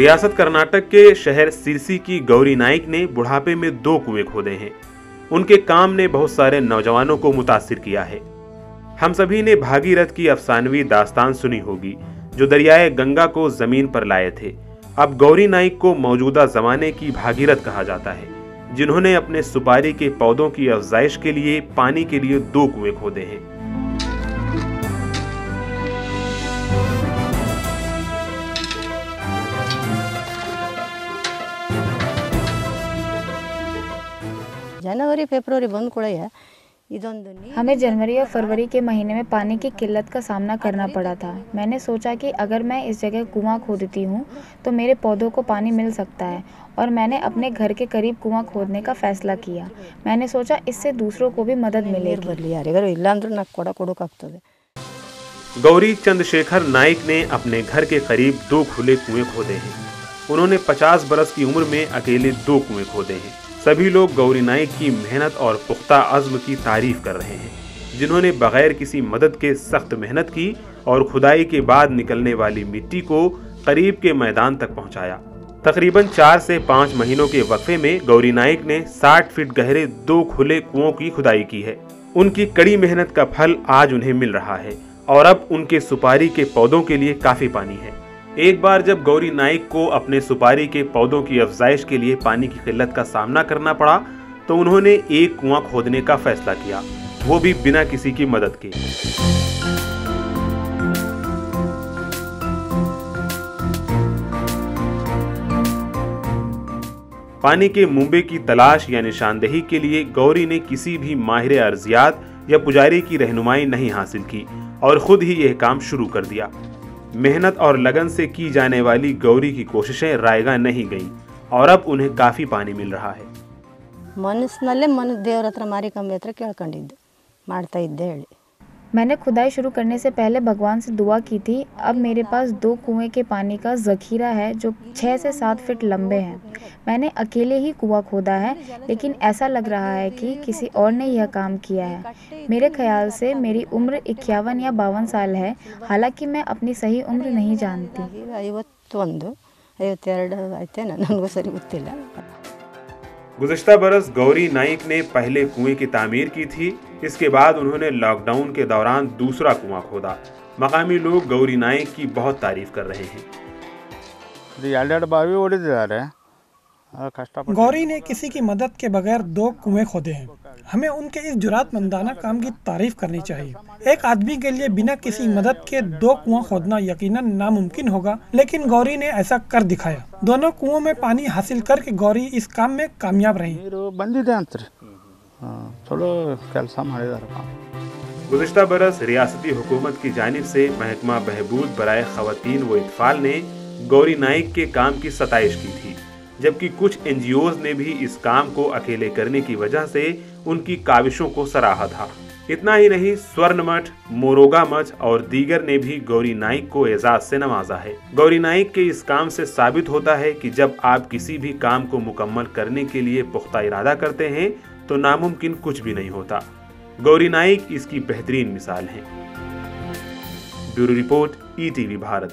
रियासत कर्नाटक के शहर सिरसी की गौरी नाइक ने बुढ़ापे में 2 कुएं खोदे हैं। उनके काम ने बहुत सारे नौजवानों को मुतासिर किया है। हम सभी ने भागीरथ की अफसानवी दास्तान सुनी होगी, जो दरियाए गंगा को जमीन पर लाए थे। अब गौरी नाइक को मौजूदा जमाने की भागीरथ कहा जाता है, जिन्होंने अपने सुपारी के पौधों की अफजाइश के लिए पानी के लिए 2 कुएं खोदे हैं। जनवरी फेब्रुवरी बंद हमें जनवरी और फरवरी के महीने में पानी की किल्लत का सामना करना पड़ा था। मैंने सोचा कि अगर मैं इस जगह कुआं खोदती हूँ तो मेरे पौधों को पानी मिल सकता है, और मैंने अपने घर के करीब कुआं खोदने का फैसला किया। मैंने सोचा इससे दूसरों को भी मदद मिलेगी। गौरी चंद्रशेखर नाइक ने अपने घर के करीब 2 खुले कुएं खोदे हैं। उन्होंने 50 बरस की उम्र में अकेले 2 कुएं खोदे हैं। सभी लोग गौरी नाइक की मेहनत और पुख्ता अज़्म की तारीफ कर रहे हैं, जिन्होंने बगैर किसी मदद के सख्त मेहनत की और खुदाई के बाद निकलने वाली मिट्टी को करीब के मैदान तक पहुंचाया। तकरीबन 4 से 5 महीनों के वक्फे में गौरी नाइक ने 60 फीट गहरे 2 खुले कुओं की खुदाई की है। उनकी कड़ी मेहनत का फल आज उन्हें मिल रहा है और अब उनके सुपारी के पौधों के लिए काफी पानी है। एक बार जब गौरी नाइक को अपने सुपारी के पौधों की अफजाइश के लिए पानी की किल्लत का सामना करना पड़ा, तो उन्होंने एक कुआं खोदने का फैसला किया, वो भी बिना किसी की मदद के। पानी के मुंबे की तलाश या निशानदेही के लिए गौरी ने किसी भी माहिर अर्जियात या पुजारी की रहनुमाई नहीं हासिल की और खुद ही यह काम शुरू कर दिया। मेहनत और लगन से की जाने वाली गौरी की कोशिशें रायगा नहीं गईं और अब उन्हें काफी पानी मिल रहा है। मनस्नल्ले मन देवर हत्र मारिकंबे हत्र केळ्कोंडिद्दे ಮಾಡ್ತಾ ಇದ್ದೆ ಹೇಳಿ। मैंने खुदाई शुरू करने से पहले भगवान से दुआ की थी। अब मेरे पास 2 कुएं के पानी का ज़ख़ीरा है जो 6 से 7 फीट लंबे हैं। मैंने अकेले ही कुआं खोदा है, लेकिन ऐसा लग रहा है कि किसी और ने यह काम किया है। मेरे ख्याल से मेरी उम्र 51 या 52 साल है, हालांकि मैं अपनी सही उम्र नहीं जानती। 51 52 आइते ನನಗೂ ಸರಿ ಗೊತ್ತಿಲ್ಲ। गुज़िश्ता बरस गौरी नाइक ने पहले कुएं की तामीर की थी। इसके बाद उन्होंने लॉकडाउन के दौरान दूसरा कुआं खोदा। मकामी लोग गौरी नाइक की बहुत तारीफ कर रहे हैं। गौरी ने किसी की मदद के बगैर 2 कुएं खोदे हैं। हमें उनके इस जुरातमंदाना काम की तारीफ करनी चाहिए। एक आदमी के लिए बिना किसी मदद के 2 कुआं खोदना यकीनन नामुमकिन होगा, लेकिन गौरी ने ऐसा कर दिखाया। दोनों कुओं में पानी हासिल करके गौरी इस काम में कामयाब रही। गुज़िश्ता बरस रियासती हुकूमत की जानिब से महकमा बहबूद बराए ख़वातीन व इत्फ़ाल ने गौरी नाइक के काम की सताइश की थी, जबकि कुछ NGOs ने भी इस काम को अकेले करने की वजह से उनकी काविशों को सराहा था। इतना ही नहीं, स्वर्ण मठ, मोरोगा मठ और दीगर ने भी गौरी नाइक को एजाज से नवाजा है। गौरी नाइक के इस काम से साबित होता है कि जब आप किसी भी काम को मुकम्मल करने के लिए पुख्ता इरादा करते हैं तो नामुमकिन कुछ भी नहीं होता। गौरी नाइक इसकी बेहतरीन मिसाल है। Bureau report, ETV Bharat.